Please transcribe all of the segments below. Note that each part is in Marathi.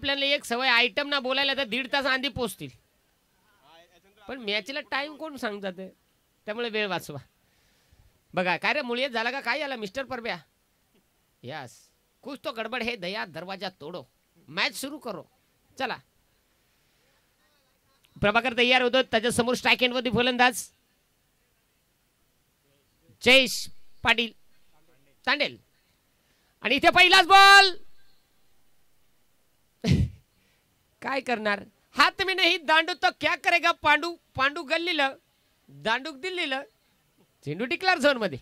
आपल्याला एक सवय आयटम ना बोलायला तर 1.5 तास आधी पोहोचतील, पण मॅचला टाइम कोण सांगतात, त्यामुळे वेळ वाचवा. बघा काय रे मुळीत झाला का काय आला मिस्टर परब्या? यस, कुछ तो गडबड है दया, दरवाजा तोडो, मॅच सुरू करो. चला प्रभाकर तयार होतो, त्याच्या समोर स्ट्राईक एंड मध्ये फलंदाज जयेश पाटील तांडेल आणि इथे पहिलाच बॉल. काय करणार, हात में नहीं दांडू तो क्या करेगा पांडू. पांडू गल्लीलं, दांडूक दिल्लीलं, चेंडू डिक्लेअर झोन मध्ये.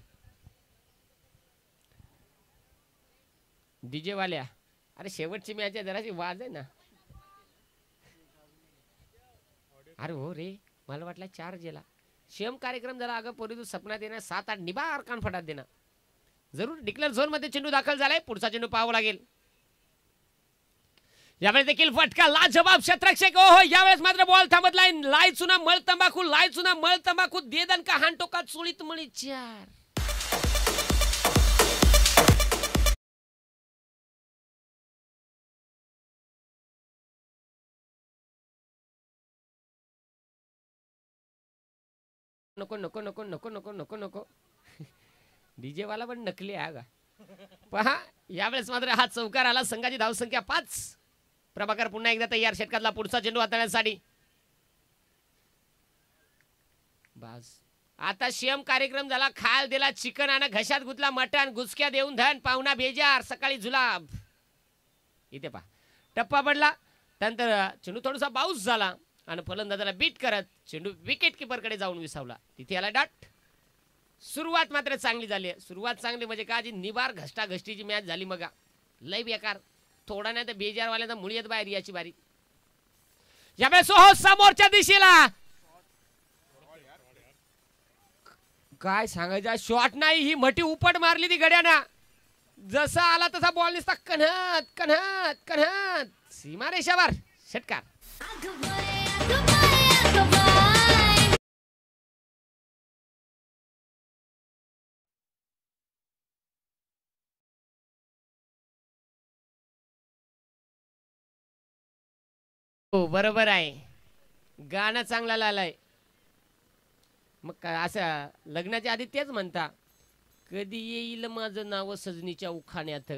डीजे वाल्या, अरे शेवटची मॅच आहे, जराशी वाज आहे ना. अरे हो रे, मला वाटलं 4 गेला. शिवम कार्यक्रम झाला अगं पोरी, तू सपनात येणार 7-8 निबार कान फटात देणार. जरूर डिक्लेअर झोन मध्ये चेंडू दाखल झालाय, पुढचा चेंडू पाहावा लागेल. यावेळेस देखील फटका लाजवाब क्षेत्ररक्षक. ओहो, यावेळेस मात्र बॉल थांबत लाईन. लाय चुना मळ तंबाखू, लाय चुना मळ तंबाखू, देदन का हान टोका चोळीत मळी 4. नको नको नको नको नको नको नको, डीजे वाला पण नकली आहे का. पहा यावेळेस मात्र हा चौकार आला. संघाची धावसंख्या 5. प्रभाकर पुन्हा एकदा तयार, षटकातला पुढचा चेंडू हाताळण्यासाठी. बस आता शियम कार्यक्रम झाला, खाल दिला चिकन आणि घशात गुतला मटण, गुसक्या देऊन धन पाहुणा बेजार, सकाळी जुलाब. इथे पहा टप्पा पडला, त्यानंतर चेंडू थोडासा बाउन्स झाला आणि फलंदाजाला बीट करत चेंडू विकेट किपर कडे जाऊन विसावला. तिथे आला डॉट. सुरुवात मात्र चांगली झाली. सुरुवात चांगली म्हणजे का, जी निबार घष्टा घष्टीची मॅच झाली. मग लय बेकार, थोडा नाही तर बेजारवाल्याचा मुळीत बाहेर याची बारी. यावेळेस हो समोरच्या दिशेला काय सांगायचं, शॉट नाही, ही मठी उपट मारली ती गड्याना. जसा आला तसा बॉल निसता कन्हत कन्हत कन्हत सीमारेषावर षटकार. हो बरोबर आहे, गाणं चांगला लालाय. मग काय असं लग्नाच्या आधी तेच म्हणता, कधी येईल माझं नाव सजनीच्या उखाण्यात,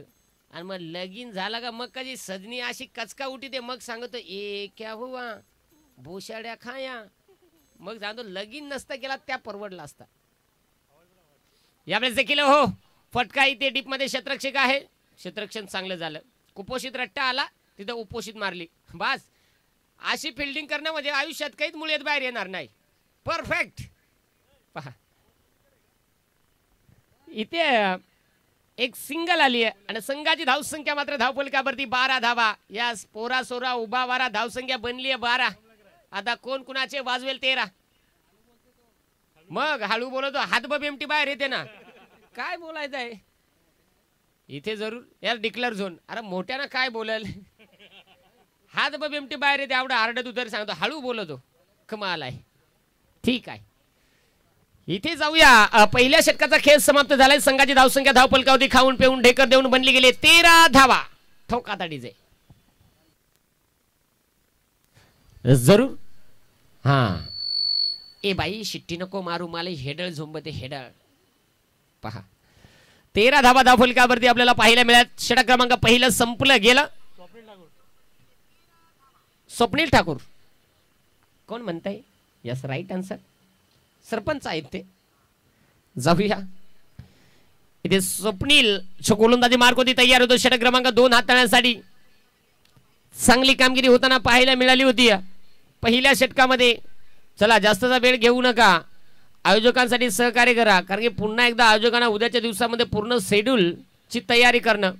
आणि मग लगीन झाला का मग कधी सजनी अशी कचका उठी ते मग सांगतो ए क्या हुआ भोशाड्या खाया. मग सांगतो लगीन नसता केला त्या परवडला असता. यावेळेस देखील हो फटका इथे डीप मध्ये क्षेत्ररक्षक आहे. क्षेत्ररक्षण चांगलं झालं. कुपोषित रट्टा आला तिथे उपोषित मारली. बस अशी फिल्डिंग करणं म्हणजे आयुष्यात काहीच मुळीत बाहेर येणार नाही. परफेक्ट. पहा इथे एक सिंगल आली आहे आणि संघाची धावसंख्या मात्र धावफलकावरती 12 धावा. या पोरा सोरा उभा वारा धावसंख्या बनली आहे 12. आता कोण कुणाचे वाजवेल 13. मग हळू बोलतो हातबब एमटी बाहेर येते ना, काय बोलायचं आहे इथे. जरूर यार डिक्लेअर झोन. अरे मोठ्यानं काय बोलल, हातबब एमटी बाहेर येते एवढा आरडत उतर सांगतो, हळू बोलतो. कमाल आहे. ठीक आहे, इथे जाऊया. पहिल्या षटकाचा खेळ समाप्त झालाय. संघाची धावसंख्या धावफलकावरती खाऊन पिऊन ढेकर देऊन बनली गेली 13 धावा. ठोक आता डीजे. जरूर हा ए बाई शिट्टी नको मारू, मला हेडळ झोंबते हेडळ. पहा 13 धावा धावफलकावरती आपल्याला पाहायला मिळत. षटक क्रमांक पहिलं संपलं गेलं. स्वप्नील ठाकूर कोण म्हणताय? यस राईट आन्सर, सरपंच आहेत ते. जाऊया इथे स्वप्नील गोलंदाजी मार्क होती तयार होतो. षटक क्रमांक 2 हाताळण्यासाठी चांगली कामगिरी होताना पाहायला मिळाली होती पहिल्या षटकामध्ये. चला जास्तचा वेळ घेऊ नका, आयोजकांसाठी सहकार्य करा, कारण की पुन्हा एकदा आयोजकांना उद्याच्या दिवसामध्ये पूर्ण शेड्यूल ची तयारी करणं.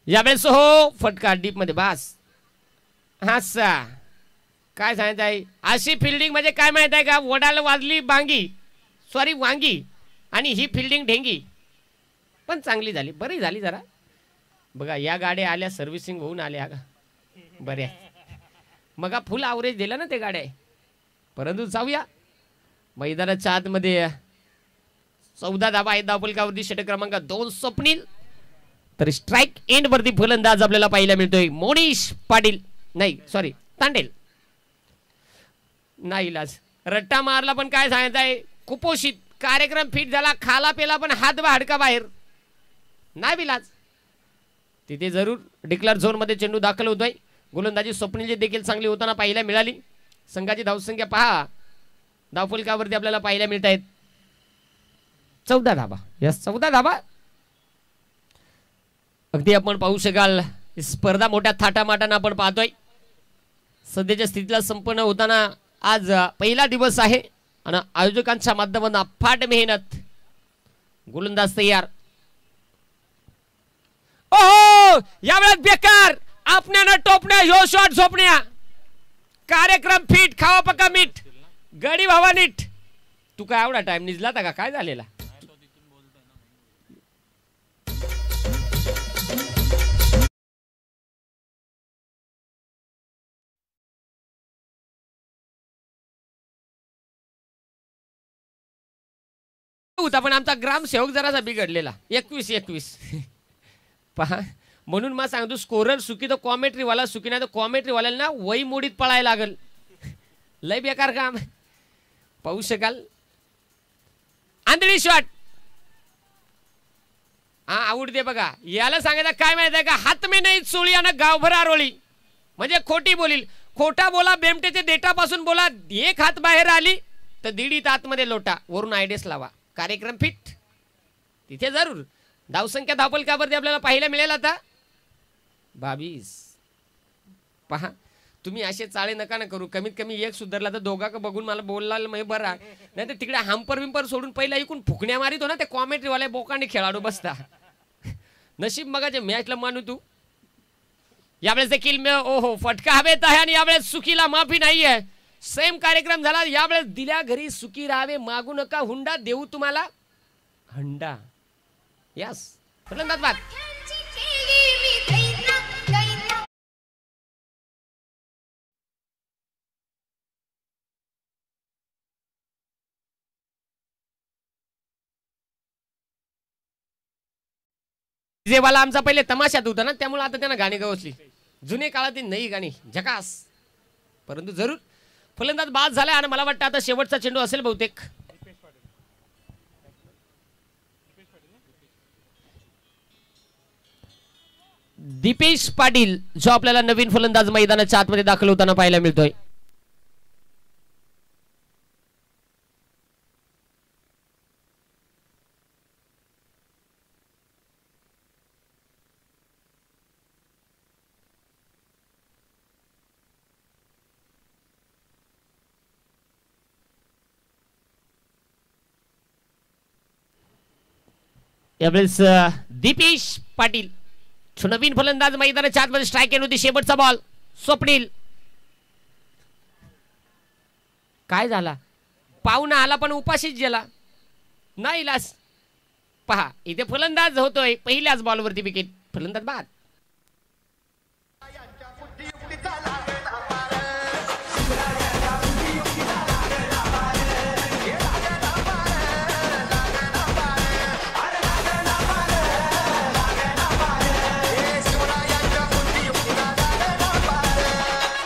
यावेळेस हो फटका डीप मध्ये. बास हा काय सांगत आहे, अशी फिल्डिंग म्हणजे काय माहित आहे का, वडाला वाजली बांगी सॉरी वांगी आणि ही फिल्डिंग ढेंगी. पण चांगली झाली, बरी झाली जरा. बघा या गाड्या आल्या सर्व्हिसिंग होऊन आल्या का बऱ्या. मग फुल आवरेज दिलं ना ते गाड्या. परंतु जाऊया मैदानाच्या आतमध्ये. 14 धावा आहेत धावफलकावरती. षटक क्रमांक 2 स्वप्नील तर स्ट्राइक एंड वरती फलंदाज आपल्याला पाहायला मिळतोय मोनिश पाटील, नाही सॉरी तांडेल. नाही इलाज, रट्टा मारला पण काय सांगायचंय, कुपोषित. कार्यक्रम फिट झाला, खाला पेला पण हात हाडका बाहेर, नाही विलाज. तिथे जरूर डिक्लेअर झोन मध्ये चेंडू दाखल होतोय. गोलंदाजी स्वप्नील देखील चांगली होताना पाहायला मिळाली. संघाची धावसंख्या पहा, धावफलकावरती आपल्याला पाहायला मिळत आहेत 14 धाबा. यस 14 धाबा. अगदी आपण पाहू शकाल स्पर्धा मोठ्या थाटामाटाने आपण पाहतोय. सध्याच्या स्थितीला संपन्न होताना आज पहिला दिवस आहे आणि आयोजकांच्या माध्यमातून अफाट मेहनत. गोलंदाज तयार. ओहो यावेळेस बेकार आपण्यानं टोपण्या, ह्यो शॉट झोपण्या. कार्यक्रम फिट, खावा पका मीठ, गडी भावा नीट. तू काय एवढा टाइम निजला का, काय झालेला? होता पण आमचा ग्रामसेवक जरासा बिघडलेला. 21-21 पहा. म्हणून मग सांगतो स्कोरर सुकी तर कॉमेंट्री वाला सुकी, नाही तर कॉमेंट्री वाल्याला ना वही मोडीत पळायला लागल. लय बेकार काम. पाहू शकाल आंधळी शॉट. हा आऊट दे बघा. याला सांगायचं काय माहिती आहे का, हात में नाही चोळी आणि गावभर आरोळी. म्हणजे खोटी बोलील. खोटा बोला बेमटेचे डेटापासून बोला. एक हात बाहेर आली तर दीड आतमध्ये लोटा. वरून आयडेस लावा. कार्यक्रम फिट. तिथे जरूर धावसंख्या धावफलकावरती आपल्याला पाहायला मिळेल आता 22. पहा तुम्ही असे चाळे नका ना करू. कमीत कमी एक सुधारला तर दोघा का बघून मला बोलला बरा. नाही तर तिकडे हंपर विंपर सोडून पहिला ऐकून फुकण्या मारितो ना ते कॉमेंट्री वाले बोकांनी खेळाडू बसता. नशीब मगाचे मॅचला मानू तू. यावेळेस देखील ओहो फटका हवेत आहे आणि यावेळेस सुकीला माफी नाही आहे. सेम कार्यक्रम झाला. यावेळेस दिल्या घरी सुखी राहावे, मागू नका हुंडा, देऊ तुम्हाला हंडा. यस फलंदाज बाद. जेवाला आमचा पहिले तमाशात होता ना, त्यामुळे आता त्यांना गाणी गवसली. जुने काळातील नाही गाणी झकास. परंतु जरूर फलंदाज बाद झालाय आणि मला वाटतं आता शेवटचा चेंडू असेल बहुतेक. दीपेश पाटील जो आपल्याला नवीन फलंदाज मैदानाच्या आतमध्ये दाखल होताना पाहायला मिळतोय. यावेळेस दीपेश पाटील नवीन फलंदाज मैदानाच्या आतमध्ये स्ट्राइक केली होती. शेवटचा बॉल स्वप्नील. काय झाला, पाहुणा आला पण उपाशीच गेला. नाही लास. पहा इथे फलंदाज होतोय पहिल्याच बॉलवरती विकेट. फलंदाज बाद.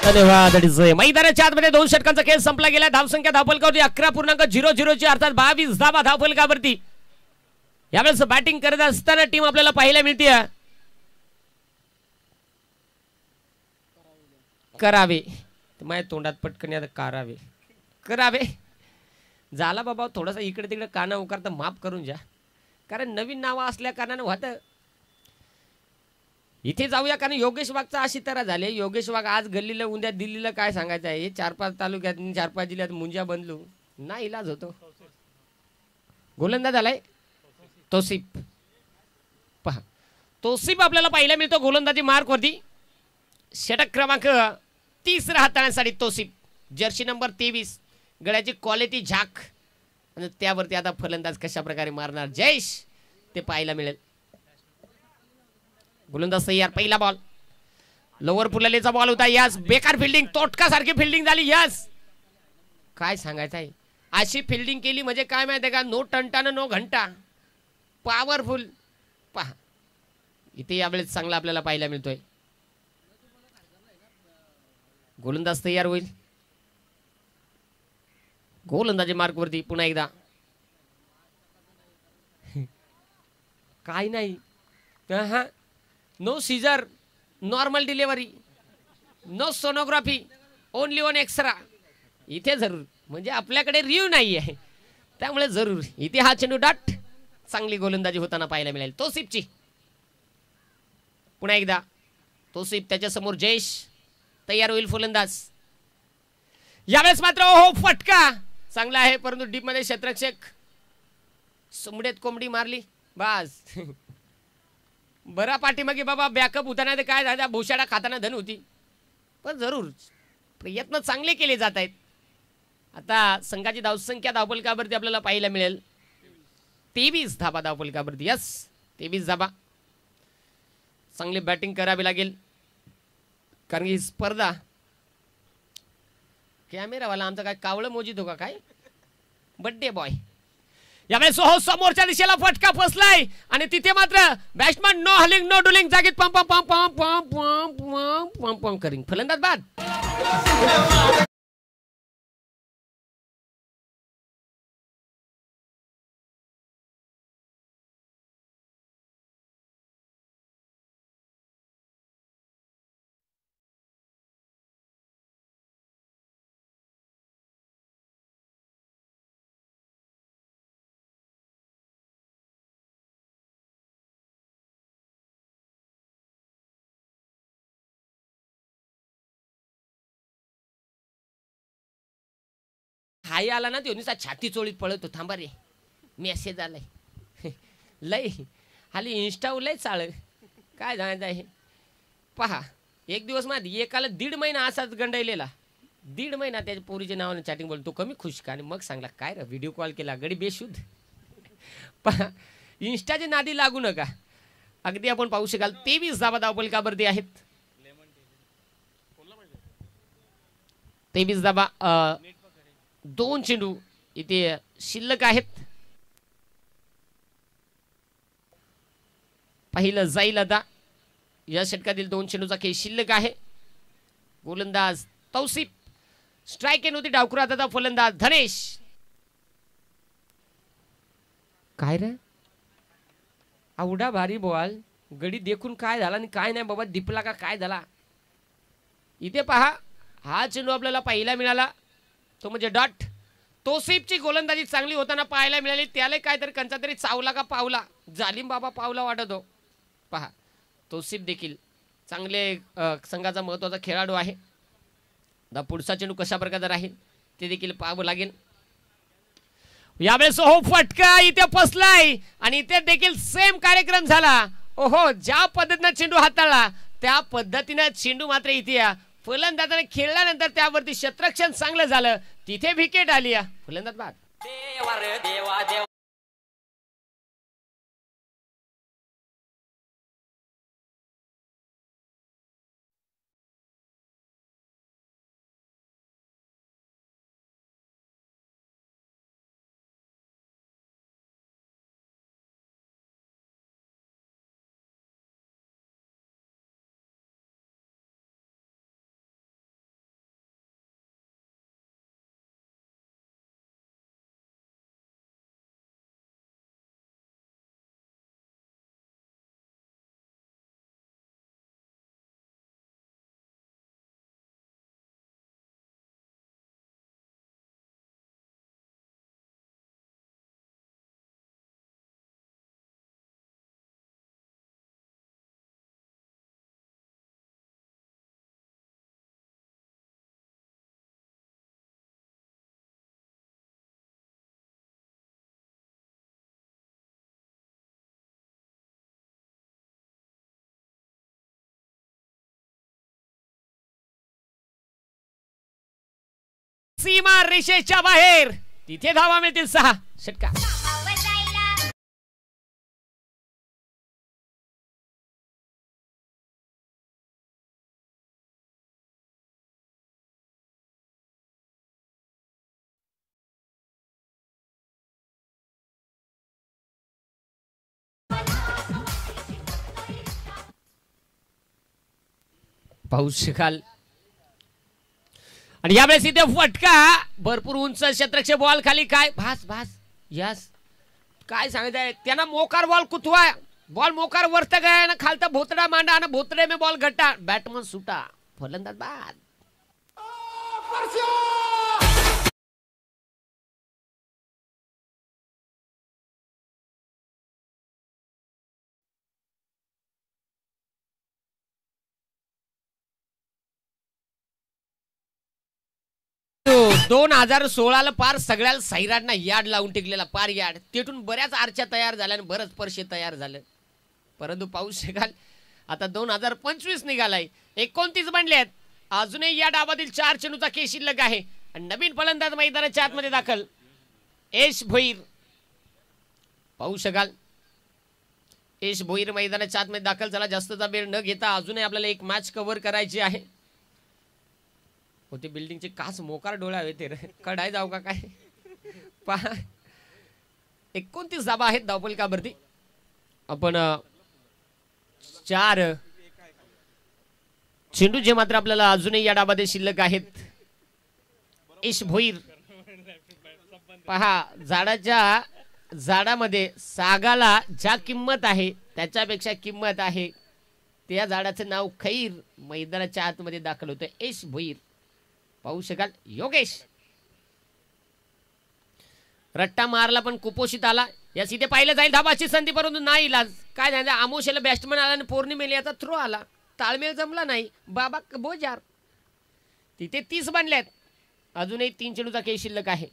धन्यवाद. मैदानाच्या आतमध्ये 2 षटकांचा खेळ संपला गेला. धावसंख्या धावफलकावरती 11.00 ची अर्थात 22 धावा धावफलकावरती. यावेळेस बॅटिंग करत असताना टीम आपल्याला पाहायला मिळते करावे. माझ्या तोंडात पटकन करावे करावे झाला बाबा. थोडासा इकडे तिकडे काना उकारता माफ करून जा, कारण नवीन नाव असल्या कारणाने होतं. इथे जाऊया कारण योगेश वाघचा अशी तरा झाले. योगेश वाघ आज गल्लीला उद्या दिल्लीला काय सांगायचं आहे. 4-5 तालुक्यात 4-5 जिल्ह्यात मुंजा बनलो ना इलाज होतो. गोलंदाज आलाय तौसिफ. पहा तौसिफ आपल्याला पाहायला मिळतो गोलंदाजी मार्क वरती. षटक क्रमांक 30 हाताळण्यासाठी तौसिफ. Jersey number 23. गळ्याची क्वालिटी झाक आणि त्यावरती आता फलंदाज कशा प्रकारे मारणार जयेश ते पाहायला मिळेल. गोलंदाज तयार. पहिला बॉल लोअर फुललेचा बॉल होता. यस बेकार फिल्डिंग, तोटका सारखी फिल्डिंग झाली. यस काय सांगायचं आहे. अशी फिल्डिंग केली म्हणजे काय माहिती आहे का, नो टंटा नो घंटा. पॉवरफुल. पहा इथे यावेळेस चांगला आपल्याला पाहायला मिळतोय. गोलंदाज तयार होईल. गोलंदाजी मार्कवरती पुन्हा एकदा. काय नाही, हा no caesar, normal delivery, no sonography, only one extra. इथे जरूर म्हणजे आपल्याकडे रिव्ह नाही आहे, त्यामुळे जरूर इथे हा चेंडू डाट. चांगली गोलंदाजी होताना पाहायला मिळेल. तोसिफची पुन्हा एकदा. तोसिफ त्याच्यासमोर जयेश. तयार होईल फलंदाज. यावेळेस मात्र हो फटका चांगला आहे, परंतु डीप मध्ये क्षेत्ररक्षक सुमडेत कोंबडी मारली बाज. बरा पाठीमागे बाबा बॅकअप होताना ते काय झालं, भोशाडा खाताना धन होती. पण जरूर प्रयत्न चांगले केले जात आहेत. आता संघाची धावसंख्या धावफलकावरती आपल्याला पाहायला मिळेल 23 धाबा धावफलकावरती. यस 23 धाबा. चांगली बॅटिंग करावी लागेल, कारण ही स्पर्धा. कॅमेरावाला आमचा काय कावळं मोजित हो का काय, बड्डे बॉय. यावेळेस हो समोरच्या दिशेला फटका फसलाय आणि तिथे मात्र बॅट्समन नो हलिंग नो डुलिंग जागेत पम पम पम पम पम पम पम पम पम करिंग. फलंदाज बाद. हाय आला ना तो नुसता छाती चोळीत पळतो. थांबा रे मेसेज आलाय. लय हाली इंस्टा लय चाळ काय जायचं आहे. पहा एक दिवस माझी एकाला 1.5 महिना असाच गंडायलेला. 1.5 महिना त्याच्या पोरीच्या नावाने चॅटिंग बोलतो. तो कमी खुश का आणि मग सांगला काय रे व्हिडिओ कॉल केला गडी बेशुद्ध. पहा इंस्टाचे नादी लागू नका. अगदी आपण पाहू शकाल 23 धाबा धावफलकावरती आहेत. 23 धाबा. 2 चेंडू इथे शिल्लक आहेत. पहिलं जाईल आता. या षटकातील 2 चेंडूचा खेळ शिल्लक आहे. गोलंदाज तौसिफ. स्ट्राइक नव्हती डावखुरा आता फलंदाज धनेश. काय रे आवडा भारी बॉल गडी देखून काय झाला आणि काय नाही बाबा, दिपला का काय झाला. इथे पहा हा चेंडू आपल्याला पाहायला मिळाला, तो म्हणजे डॉट. तोसिफची गोलंदाजी चांगली होताना पाहायला मिळाली. त्याला काहीतरी कंचा तरी चावला का पावला, जालिम बाबा पावला वाटतो. पहा तोसिफ देखील चांगले संघाचा महत्त्वाचा खेळाडू आहे. आता पुढचा चेंडू कशा प्रकारे राहील ते देखील पाहावं लागेल. यावेळेस हो फटका इथे फसलाय आणि इथे देखील सेम कार्यक्रम झाला. ओहो ज्या पद्धतीने चेंडू हाताळला त्या पद्धतीने चेंडू मात्र इथे फलंदाजाने खेळल्यानंतर त्यावरती क्षेत्ररक्षण चांगलं झालं, तिथे विकेट आली. फलंदाज बाद. सीमा रेषेच्या बाहेर तिथे धावा मिळतील 6. षटकार. पाहू शकाल. आणि यावेळेस इथे फटका भरपूर उंच क्षेत्रक्षे बॉल खाली काय भास भास यस काय सांगताय त्यांना मोकार बॉल कुतवा बॉल मोकार वरता गया ना खालता भोतडा मांडा आणि भोतडे में बॉल गट्टा बॅटमन सुटा फलंदाज बाद. तो 2016 ला पार सगळ्याला सैराटना यार्ड लावून टिकलेला पार यार्ड तेथून बऱ्याच आरच्या तयार झाल्या आणि बरंच परशे तयार झालं. परंतु पाहू शकाल आता 2025 निघालाय 29 बनले आहेत. अजूनही या डावातील 4 चेंडूचा खेळ शिल्लक आहे आणि नवीन फलंदाज मैदानाच्या आतमध्ये दाखल यश भोईर. पाहू शकाल यश भोईर मैदानाच्या आतमध्ये दाखल झाला. जास्तचा वेळ न घेता अजूनही आपल्याला एक मॅच कव्हर करायची आहे. होते बिल्डिंगचे काच मोकार डोळे हवे ते कडाय जाऊ का काय पहा 29 धाबा आहेत धावफलकावरती. आपण 4 चेंडू जे मात्र आपल्याला अजूनही या डावामध्ये शिल्लक आहेत. यश भोईर पहा झाडामध्ये सागाला ज्या किंमत आहे त्याच्यापेक्षा किंमत आहे त्या झाडाचं नाव खैर मैदानाच्या आतमध्ये दाखल होतं यश भोईर. पाहू शकाल योगेश रट्टा मारला पण कुपोषित आला. या इथे पाहिलं जाईल धाबाची संधी परंतु नाही इलाज काय झालं आमोशेला बॅट्समन आला आणि पौर्णिमेला याचा थ्रो आला ताळमेळ जमला नाही बाबा बोजार. तिथे 30 बनल्यात अजूनही 3 चेंडूचा खेळ शिल्लक आहे.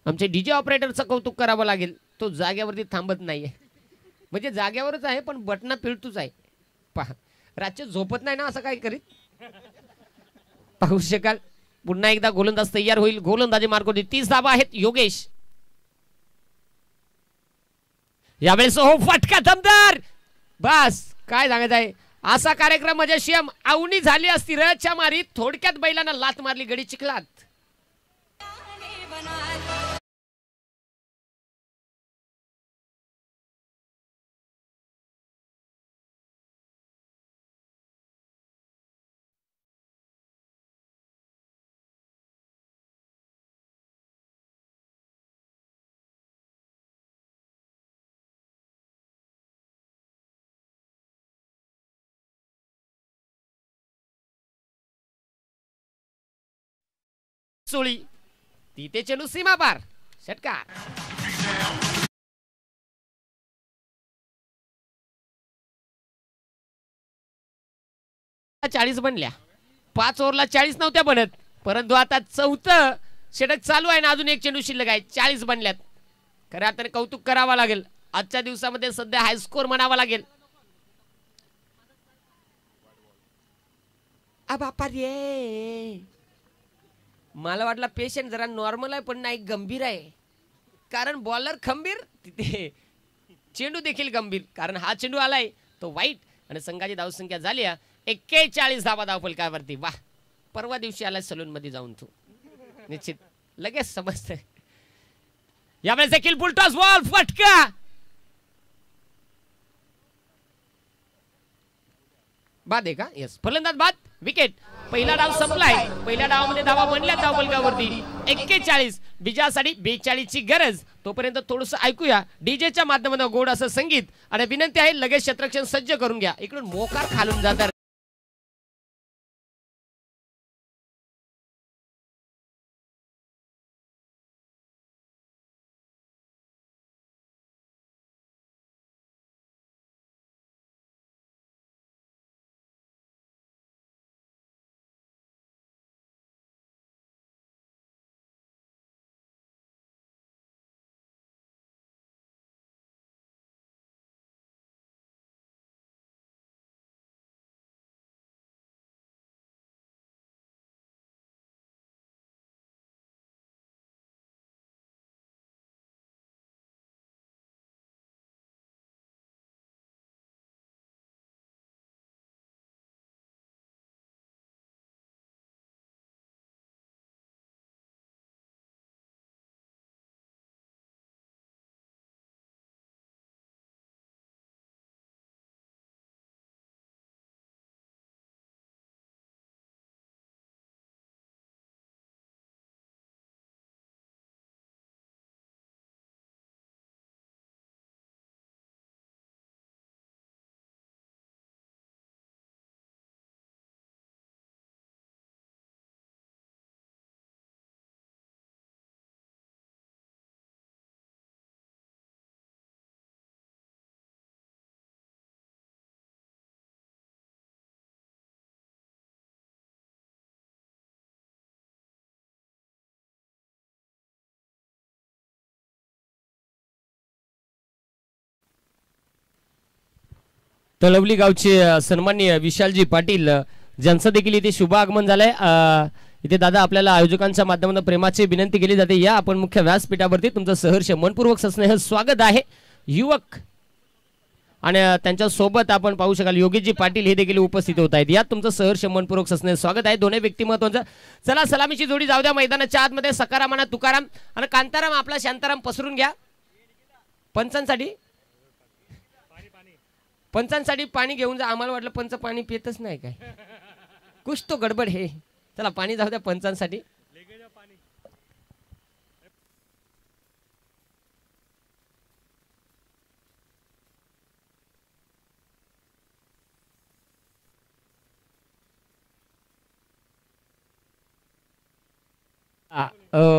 आमचे डीजे ऑपरेटरचं कौतुक करावं लागेल तो जाग्यावरती थांबत नाहीये म्हणजे जाग्यावरच आहे पण बटना पिळतूच आहे. पहा रात्री झोपत नाही ना असं काय करीत. पाहू शकाल पुन्हा एकदा गोलंदाज तयार होईल. गोलंदाजी मार्ग 30 धाबा आहेत. योगेश यावेळेस हो फटका दमदार बस काय सांगत आहे असा कार्यक्रम म्हणजे शियम आवणी झाली असती रच्या मारीत थोडक्यात बैलांना लात मारली गडी चिखलात. सोळी तिथे चेंडू सीमा पार षटकार. 40 बनल्या 5 ओव्हरला 40 नव्हत्या बनत परंतु आता 4थं षटक चालू आहे ना अजून एक चेंडू शिल्लक आहे. 40 बनल्यात. खरं अर्थाने कौतुक करावं लागेल आजच्या दिवसामध्ये सध्या हाय स्कोर म्हणावा लागेल. बापा रे मला वाटलं पेशंट जरा नॉर्मल आहे पण नाही गंभीर आहे कारण बॉलर खंबीर तिथे चेंडू देखील गंभीर कारण हा चेंडू आलाय तो वाईट आणि संघाची धावसंख्या झाली 41 धावा धावफलकावरती. वा परवा दिवशी आलाय सलून मध्ये जाऊन तू निश्चित लगेच समजतंय. यावेळेस देखील फुलटॉस बॉल फटका बाद आहे का यस फलंदाज बाद विकेट. पहिला डाव संपलाय. पहिल्या डावामध्ये धावा बनल्या धावफलकावरती 41 विजयासाठी 42 ची गरज. तोपर्यंत थोडस ऐकूया डीजेच्या माध्यमातून गोड असं संगीत आणि विनंती आहे लगेच क्षेत्ररक्षण सज्ज करून घ्या. इकडून मोकार खालून जातात. तळवली गावचे सन्माननीय विशालजी पाटील ज्यांचं देखील इथे शुभ आगमन झालंय। इथे दादा आपल्याला आयोजकांच्या माध्यमातून प्रेमाची विनंती केली जाते, या आपण मुख्य व्यासपीठावरती तुमचं सहर्ष मनपूर्वक सस्नेह स्वागत आहे। युवक आणि त्यांच्या सोबत आपण पाहू शकाल योगेशजी पाटील हे देखील उपस्थित होत आहेत, यात तुमचं सहर्ष मनपूर्वक सस्नेह स्वागत आहे। दोन्ही व्यक्तिमत्वांचं चला सलामीची जोडी जाऊ द्या मैदानाच्या आतमध्ये। सकाराम आणि तुकाराम आणि कांताराम आपला शांताराम पसरून घ्या। पंचांसाठी पाणी घेऊन जा। आम्हाला वाटलं पंच पाणी पितच नाही काय, कुछ तो गडबड है। चला पाणी जाऊ द्या पंचांसाठी।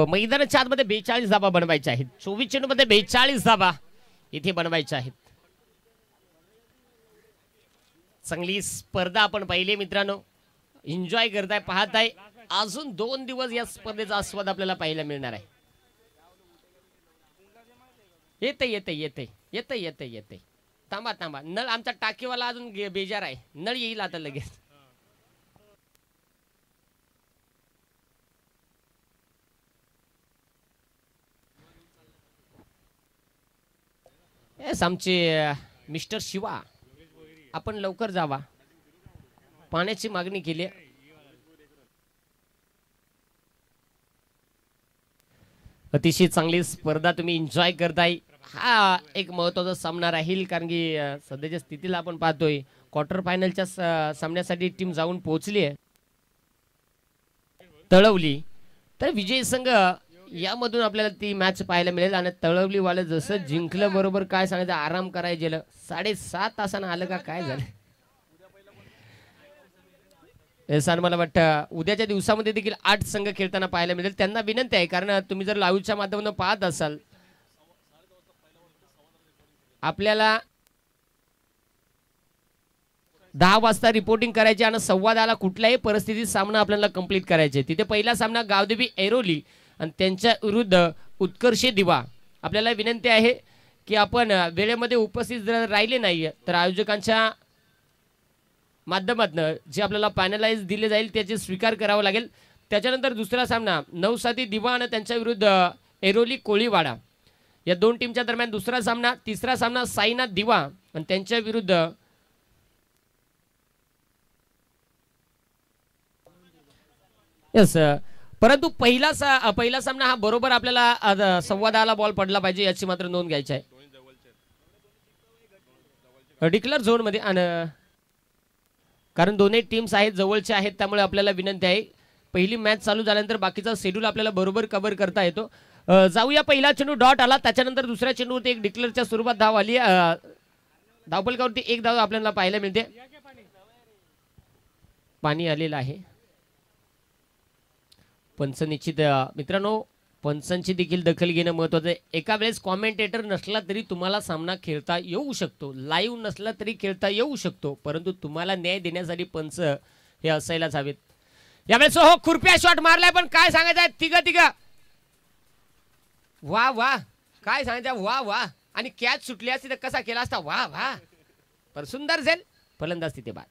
मैदानाच्या आतमध्ये 42 धाबा बनवायच्या आहेत। 24 चेंडूमध्ये 42 धाबा इथे बनवायच्या आहेत। चांगली स्पर्धा आपण पाहिली मित्रांनो, एन्जॉय करताय, पाहताय। अजून 2 दिवस या स्पर्धेचा आस्वाद आपल्याला पाहायला मिळणार आहे। येते थांबा नळ आमचा टाकीवाला अजून बेजार आहे, नळ येईल आता लगेच। आमचे मिस्टर शिवा आपण लवकर जावा, पाण्याची मागणी केली। अतिशय चांगली स्पर्धा तुम्ही एन्जॉय करताय। हा एक महत्त्वाचा सामना राहील, कारण की सध्याच्या स्थितीला आपण पाहतोय क्वार्टर फायनलच्या सामन्यासाठी टीम जाऊन पोहोचली आहे तळवली। तर विजय संघ यामधून आपल्याला ती मॅच पाहायला मिळेल। आणि तळवली वाले जसं जिंकलं बरोबर काय सांगायचं, आराम करायला गेलं 7.5 तासानं आलं का काय झालं सर। मला वाटतं उद्याच्या दिवसामध्ये देखील 8 संघ खेळताना पाहायला मिळेल। त्यांना विनंती आहे, कारण तुम्ही जर लाईव्हच्या माध्यमातून पाहत असाल आपल्याला 10 वाजता रिपोर्टिंग करायची आणि 10:15 कुठल्याही परिस्थितीत सामना आपल्याला कंप्लीट करायचे। तिथे पहिला सामना गावदेवी ऐरोली आणि त्यांच्या विरुद्ध उत्कर्षे दिवा। आपल्याला विनंती आहे की आपण वेळेमध्ये उपस्थित जर राहिले नाही तर आयोजकांच्या माध्यमातून जे आपल्याला पॅनलाइज दिले जाईल त्याचे स्वीकार करावा लागेल। त्याच्यानंतर दुसरा सामना नवसाती दिवा आणि त्यांच्या विरुद्ध ऐरोली कोळीवाडा या 2 टीमच्या दरम्यान दुसरा सामना। तिसरा सामना साईनाथ दिवा आणि त्यांच्या विरुद्ध परंतु पहिला सामना हा बरोबर आपल्याला 10:15 बॉल पडला पाहिजे याची मात्र नोंद घ्यायची आहे डिक्लेअर झोन मध्ये। कारण दोन्ही टीम्स आहेत जवळचे आहेत, त्यामुळे आपल्याला विनंती आहे पहिली मॅच चालू झाल्यानंतर बाकीचा शेड्यूल आपल्याला बरोबर कव्हर करता येतो। जाऊया पहिला चेंडू डॉट आला, त्याच्यानंतर दुसऱ्या चेंडूवरती एक डिक्लेअरच्या स्वरूपात धाव आली। धावफलकावरती एक धाव आपल्याला पाहायला मिळते, पाणी आलेलं आहे। पंच निश्चित मित्रांनो, पंचांची देखील दखल घेणं महत्त्वाचं आहे। एका वेळेस कॉमेंटेटर नसला तरी तुम्हाला सामना खेळता येऊ शकतो, लाईव्ह नसला तरी खेळता येऊ शकतो, परंतु तुम्हाला न्याय देण्यासाठी पंच हे असायलाच हवेत। यावेळेस हो खुरप्या शॉट मारलाय, पण काय सांगायचं तिघ वा काय सांगायचं वा आणि कॅच सुटली असती तर कसा केला असता वा पर सुंदर झेल फलंदाज तिथे बाद।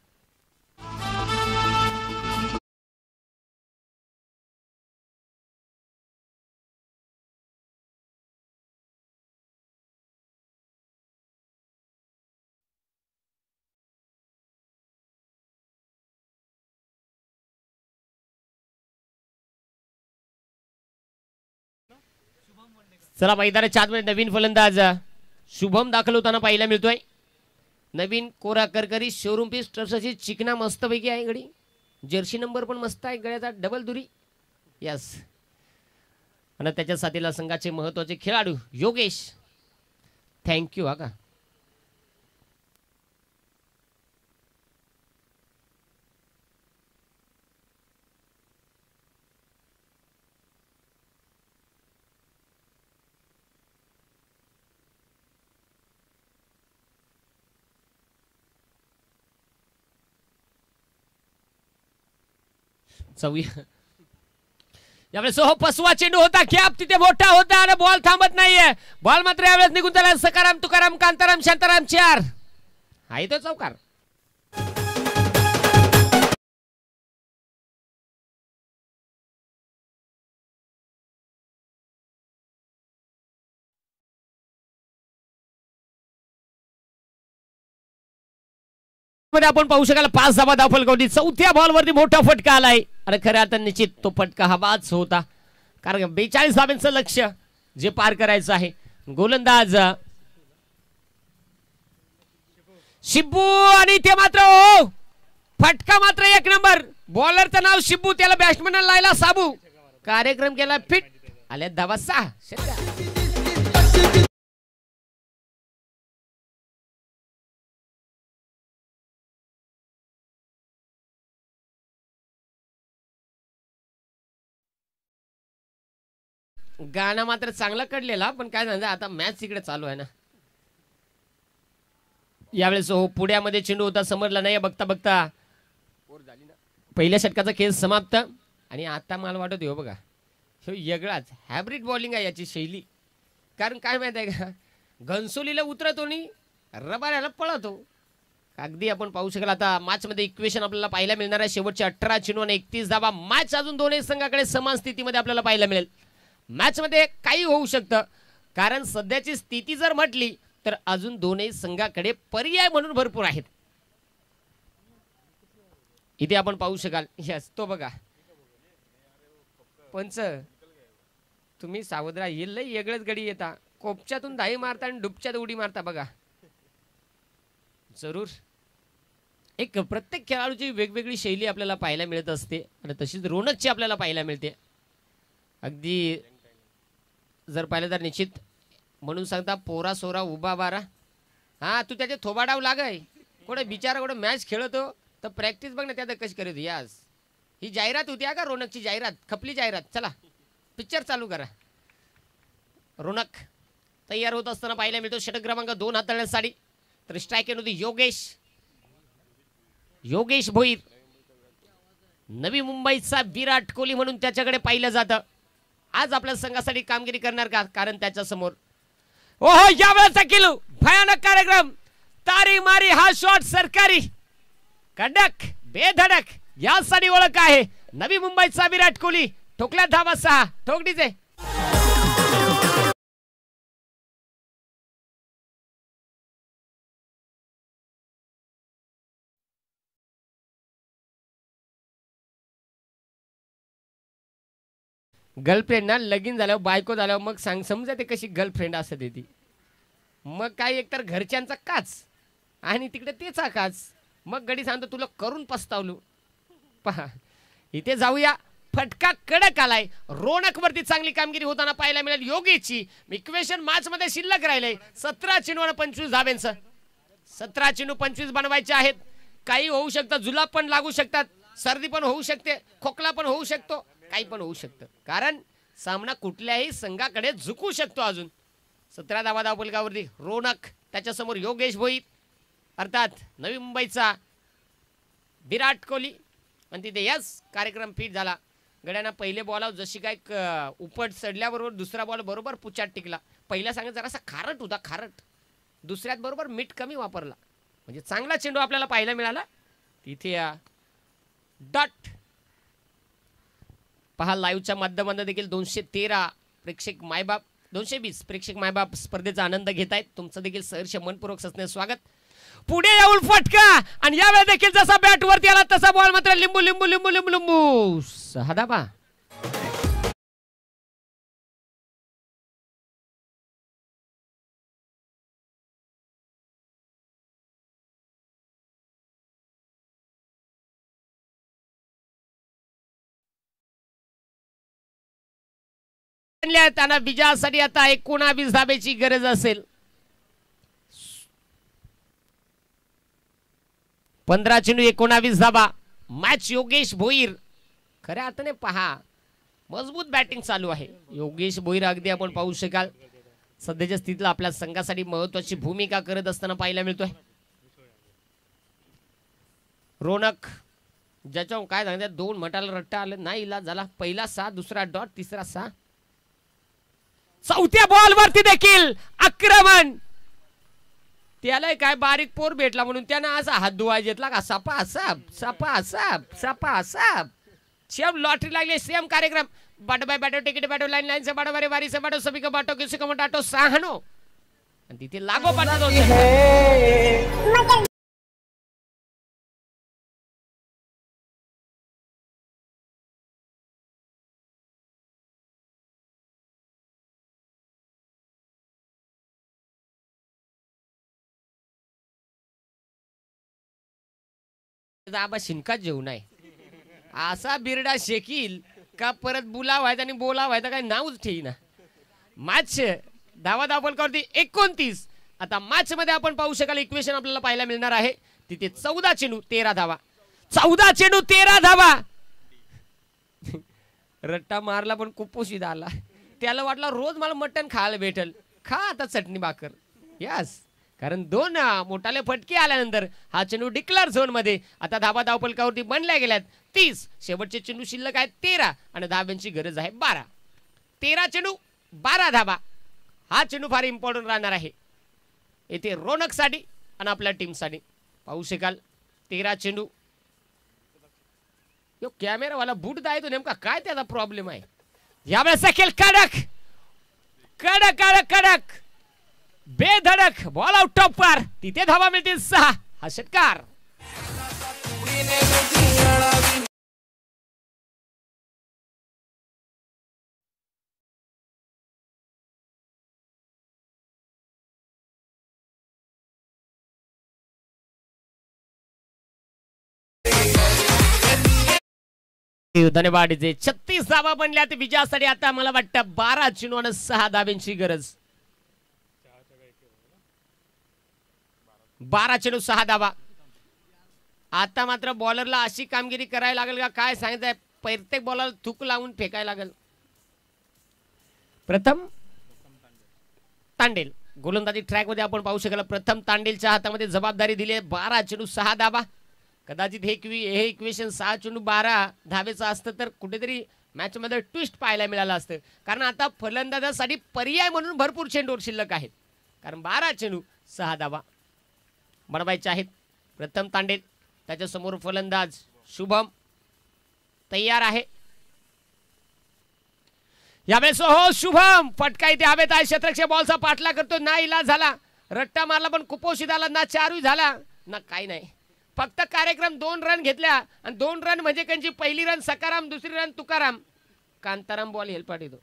चला मैदानाच्या आतमध्ये नवीन फलंदाज शुभम दाखल होताना पाहायला मिळतोय। नवीन कोरा करकरी शोरूम पीस ट्रस्टची चिकना मस्तपैकी आहे गडी, जर्सी नंबर पण मस्त आहे, गळ्याचा डबल दुरी यस। आणि त्याच्या साथीला संघाचे महत्त्वाचे खेळाडू योगेश, थँक्यू हा का। यावेळेस हो पसवा चेंडू होता, कॅप तिथे मोठा होता आणि बॉल थांबत नाहीये। बॉल मात्र यावेळेस निघून झाला। सकाराम तुकाराम कांताराम शांताराम 4 आहे तो चौकार. आपण पाहू शकाल 5 धावा फलकावली. चौथ्या बॉलवरती मोठा फटका आलाय आणि खऱ्या अर्थाने निश्चित तो फटका हवाच होता, कारण 42 धाब्यांचं लक्ष्य जे पार करायचं आहे. गोलंदाज शिब्बू आणि ते मात्र फटका मात्र एक नंबर. बॉलरचं नाव शिब्बू, त्याला बॅट्समॅन लायला साबू. कार्यक्रम केला फिट. आले धावा 6. गाणं मात्र चांगला कडलेला, पण काय झालं आता मॅच तिकडे चालू आहे ना. यावेळेस पुण्यामध्ये चेंडू होता, समजला नाही. बघता बघता पहिल्या षटकाचा खेळ समाप्त. आणि आता मला वाटत हो बघा, वेगळाच हायब्रिड बॉलिंग आहे याची शैली. कारण काय माहित आहे का, घनसोलीला उतरतो आणि रबाऱ्याला पळतो. अगदी आपण पाहू शकाल आता मॅच मध्ये इक्वेशन आपल्याला पाहायला मिळणार आहे. शेवटचे 18 चेंडू आणि 31 धावा. मॅच अजून दोन्ही संघाकडे समान स्थितीमध्ये आपल्याला पाहायला मिळेल. मॅच मध्ये काही होऊ शकतं, कारण सध्याची स्थिती जर म्हटली तर अजून दोन्ही संघाकडे पर्याय म्हणून भरपूर आहेत. इथे आपण पाहू शकाल. यस, तो बघा पंच, तुम्ही सावधरा. येईल वेगळंच गडी येता, कोपच्यातून धाई मारता आणि डुबच्यात उडी मारता बघा. जरूर एक प्रत्येक खेळाडूची वेगवेगळी शैली आपल्याला पाहायला मिळत असते आणि तशीच रोनकची आपल्याला पाहायला मिळते. अगदी जर पाहिलं तर निश्चित म्हणून सांगता पोरा सोरा उभा बारा. हा, तू त्याचे थोबाडाव लागाय कोण बिचारा, कोण मॅच खेळतो तर प्रॅक्टिस बघ ना त्यात कशी करत. यास ही जाहिरात होती का रोनकची जाहिरात, खपली जाहिरात. चला पिक्चर चालू करा. रोनक तयार होत असताना पाहायला मिळतो. षटक क्रमांक 2 हाताळण्यासाठी. तर स्ट्राईक होती योगेश भोईर. नवी मुंबईचा विराट कोहली म्हणून त्याच्याकडे पाहिलं जातं. आज आपल्या संघासाठी कामगिरी करणार का, कारण त्याच्या समोर ओहो यावेळेचा किलू भयानक कार्यक्रम. तारी मारी हा शॉट सरकारी, कडक बेधडक यासाठी ओळख आहे. नवी मुंबईचा विराट कोहली. ठोकल्या धावा 6. ठोकडीचे गर्लफ्रेंड ना लगीन झाल्यावर बायको झाल्यावर मग सांग समजा ते कशी गर्लफ्रेंड असते ती. मग काय एकतर घरच्यांचा काच आणि तिकडे तेचा काच. मग गडी सांगतो तुला करून पस्तावलो. पहा इथे जाऊया. फटका कडक आलाय. रोनक वरती चांगली कामगिरी होताना पाहायला मिळेल योगेशची. इक्वेशन मॅच मध्ये शिल्लक राहिले 17 चेंडू आणि 25 धाब्यांचं. 17 चेंडू 25 बनवायचे आहेत. काही होऊ शकतं, जुलाब पण लागू शकतात, सर्दी पण होऊ शकते, खोकला पण होऊ शकतो, काही पण होऊ शकतं, कारण सामना कुठल्याही संघाकडे झुकू शकतो. अजून 17 धावा धावफलकावरती रोनक, त्याच्यासमोर योगेश भोईर अर्थात नवी मुंबईचा विराट कोहली. आणि तिथे यस कार्यक्रम फिट झाला. गड्यांना पहिले बॉल जशी काय उपट चढल्याबरोबर दुसरा बॉल बरोबर पुचात टिकला. पहिल्या सांगत जरासा खारट होता, खारट. दुसऱ्यात बरोबर मीठ कमी वापरला, म्हणजे चांगला चेंडू आपल्याला पाहायला मिळाला. तिथे डॉट पहा लाईव्हच्या माध्यमातून देखील 213 प्रेक्षक मायबाप 220 प्रेक्षक मायबाप स्पर्धेचा आनंद घेत आहेत. तुमचं देखील सहर्ष मनपूर्वक सस्ने स्वागत. पुढे येऊन फटका आणि यावेळी देखील जसा बॅट वरती आला तसा बॉल मात्र लिंबू लिंबू लिंबू लिंबू लिंबू 6 धावा. त्यांना विजयासाठी आता 19 धाब्याची गरज असेल. 15 चेंडू 19 धाबा. मॅच योगेश भोईर खऱ्या अर्थाने पहा मजबूत बॅटिंग चालू आहे. योगेश भोईर अगदी आपण पाहू शकाल सध्याच्या स्थितीला आपल्या संघासाठी महत्त्वाची भूमिका करत असताना पाहायला मिळतोय. रोनक ज्याच्या काय सांगतात 2 मटाला रट्टा आलं नाही, इलाज झाला. पहिला 6, दुसरा डॉट, तिसरा 6. चौथ्या बॉल वरती देखील आक्रमण. त्याला काय बारीक पोर भेटला म्हणून त्यानं असा हात धुवाय घेतला का सपा साप सपा साप सपा साप. सेम लॉटरी लागली सेम कार्यक्रम. बाटो बाय बाटो तिकीट बाटो लाईन लाईन से बाटो बारी बारी से बाटो सभी का बाटो किसी का मटाटो सहानो. आणि तिथे लागो पाठा दोन. आबा शिनकाच जेवण आहे. असा बिरडा शेकील का परत बुला व्हायचा आणि बोला व्हायचा काय नावच ठेईना. मॅच धावा धावपलकावरती 29. आता मॅच मध्ये आपण पाहू शकाल इक्वेशन आपल्याला पाहायला मिळणार आहे. तिथे 14 चेंडू 13 धावा. 14 चेंडू 13 धावा. रट्टा मारला पण कुपोषित आला. त्याला वाटलं रोज मला मटण खायला भेटल. खा आता चटणी भाकर. यस, कारण 2 मोठाले फटके आल्यानंतर हा चेंडू डिक्लेअर झोन मध्ये. आता धावा धावपलकावरती बनल्या गेल्यात 30. शेवटचे चेंडू शिल्लक आहेत 13 आणि धाब्यांची गरज आहे 12. 13 चेंडू 12 धावा. हा चेंडू फार इम्पॉर्टंट राहणार आहे येथे रोनकसाठी आणि आपल्या टीमसाठी. पाहू शकाल 13 चेंडू. यो कॅमेरावाला बूट दाय तो नेमका काय त्याचा प्रॉब्लेम आहे. यावेळेस सखेल कडक कडक कडक कडक बेधडक बॉल आउट टॉपर. तिथे धावा मिळतील 6. हा षटकार. धन्यवाद. 36 धावा बनल्यात विजयासाठी. आता मला वाटतं 12 चेंडू आणि 6 धाब्यांची गरज. 12 चेंडू 6 धावा. आता मात्र बॉलरला अशी कामगिरी करायला लागेल का काय सांगितलंय. प्रत्येक बॉलरला थूक लावून फेकायला लागेल. प्रथम तांडेल गोलंदाजी ट्रॅक मध्ये आपण पाहू शकाल. प्रथम तांडेलच्या हातामध्ये जबाबदारी दिली. 12 चेंडू 6 धावा. कदाचित हे इक्वेशन 6 चेंडू 12 धावेचं असतं तर कुठेतरी मॅच मध्ये ट्विस्ट पाहायला मिळालं असतं. कारण आता फलंदाजासाठी पर्याय म्हणून भरपूर चेंडूवर शिल्लक आहेत. कारण 12 चेंडू 6 धावा बनवायचे आहेत. प्रथम तांडेल त्याच्या समोर फलंदाज शुभम तयार आहे. यावेळेस हो शुभम फटका इथे हवेत आहे. क्षेत्ररक्षक बॉलचा पाठला करतो. ना इलाज झाला. रट्टा मारला पण कुपोषित आला. ना चारू झाला ना काही नाही. फक्त कार्यक्रम 2 रन घेतल्या आणि 2 रन म्हणजे त्यांची पहिली रन सकाराम दुसरी रन तुकाराम. कांताराम बॉल हेलपाट येतो.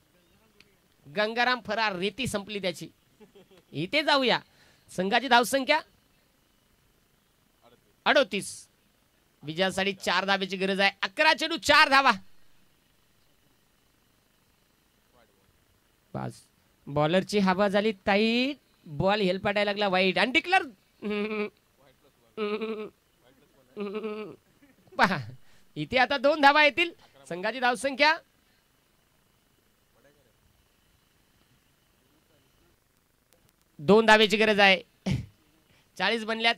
गंगाराम फरार. रेती संपली त्याची. इथे जाऊया. संघाची धावसंख्या 38. विजयासाठी 4 धावेची गरज आहे. 11 चेंडू 4 धावा. बस बॉलरची हवा झाली टाईट. बॉल हेलपाटायला लागला वाईट आणि डिक्लेअर. पहा इथे आता 2 धावा येतील. संघाची धावसंख्या 2 धावेची गरज आहे. 40 बनल्यात.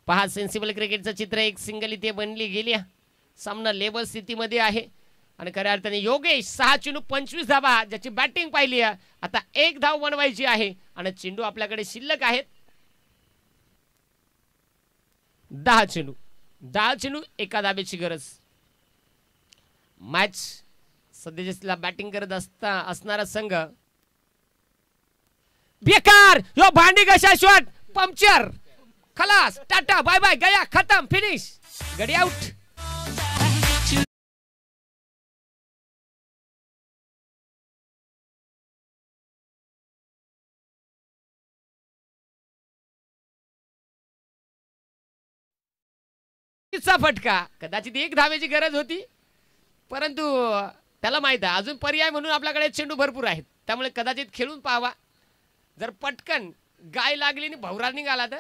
पहा सेन्सिबल क्रिकेटचं चित्र. एक सिंगल इथे बनली गेली. सामना लेवल स्थितीमध्ये आहे आणि खऱ्या अर्थाने योगेश 6 चेंडू 25 धावा ज्याची बॅटिंग पाहिली. आता 1 धाव बनवायची आहे आणि चेंडू आपल्याकडे शिल्लक आहेत 10 चेंडू. 10 चेंडू 1 धावेची गरज. मॅच सध्याला बॅटिंग करत असणारा संघ बेकार. यो भांडी कशा शॉट पंक्चर. खलास टाटा बाय बाय गया खत्म फिनिश. गडी आउट. फटका. कदाचित 1 धावेची गरज होती परंतु त्याला माहित आहे अजून पर्याय म्हणून आपल्याकडे चेंडू भरपूर आहेत. त्यामुळे कदाचित खेळून पाहावा. जर पटकन गाय लागली आणि भवरा निघाला तर.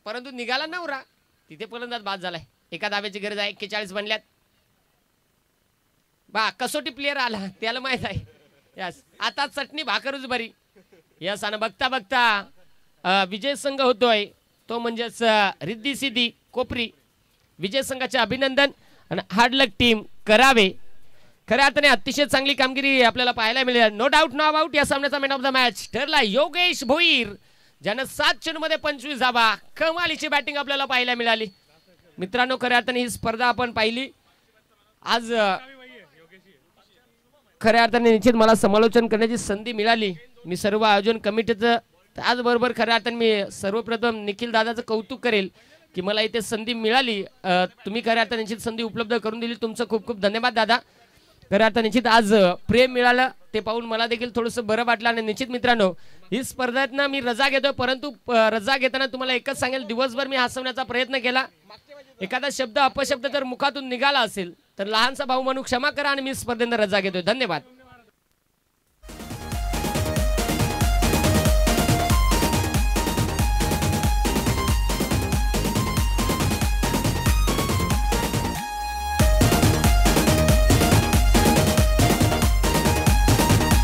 परंतु निघाला नवरा. तिथे फलंदाज बाद झालाय. 1 धावेची गरज आहे. 41 बनल्यात. बा कसोटी प्लेयर आला त्याला माहित आहे. यस आता चटणी भाकरच बरी. यस आणि बघता बघता विजय संघ होतोय तो म्हणजेच रिद्धी सिद्धी कोपरी. विजय संघाचे अभिनंदन आणि हार्ड लक टीम करावे. खऱ्या अर्थाने अतिशय चांगली कामगिरी आपल्याला पाहायला मिळेल. नो डाऊट नो अबाउट या सामन्याचा मॅन ऑफ द मॅच ठरला योगेश भोईर. ज्यानं 7 चेंडूमध्ये 25 धावा. कमालीची बॅटिंग आपल्याला पाहायला मिळाली. मित्रांनो, खऱ्या अर्थाने ही स्पर्धा आपण पाहिली आज. खऱ्या अर्थाने निश्चित मला समालोचन करण्याची संधी मिळाली. मी सर्व आयोजन कमिटीचं त्याचबरोबर खऱ्या अर्थाने मी सर्वप्रथम निखिल दादाचं कौतुक करेल की मला इथे संधी मिळाली. तुम्ही खऱ्या अर्थाने निश्चित संधी उपलब्ध करून दिली. तुमचं खूप खूप धन्यवाद दादा. खऱ्या अर्थाने निश्चित आज प्रेम मिळालं ते पाहून मला देखील थोडंसं बरं वाटलं. आणि निश्चित मित्रांनो, ही स्पर्धेतनं मी रजा घेतोय, परंतु रजा घेताना तुम्हाला एकच सांगेल, दिवसभर मी हसवण्याचा प्रयत्न केला. एखादा शब्द अपशब्द जर मुखातून निघाला असेल तर लहानसा भाऊ म्हणून क्षमा करा आणि मी स्पर्धेनं रजा घेतोय. धन्यवाद.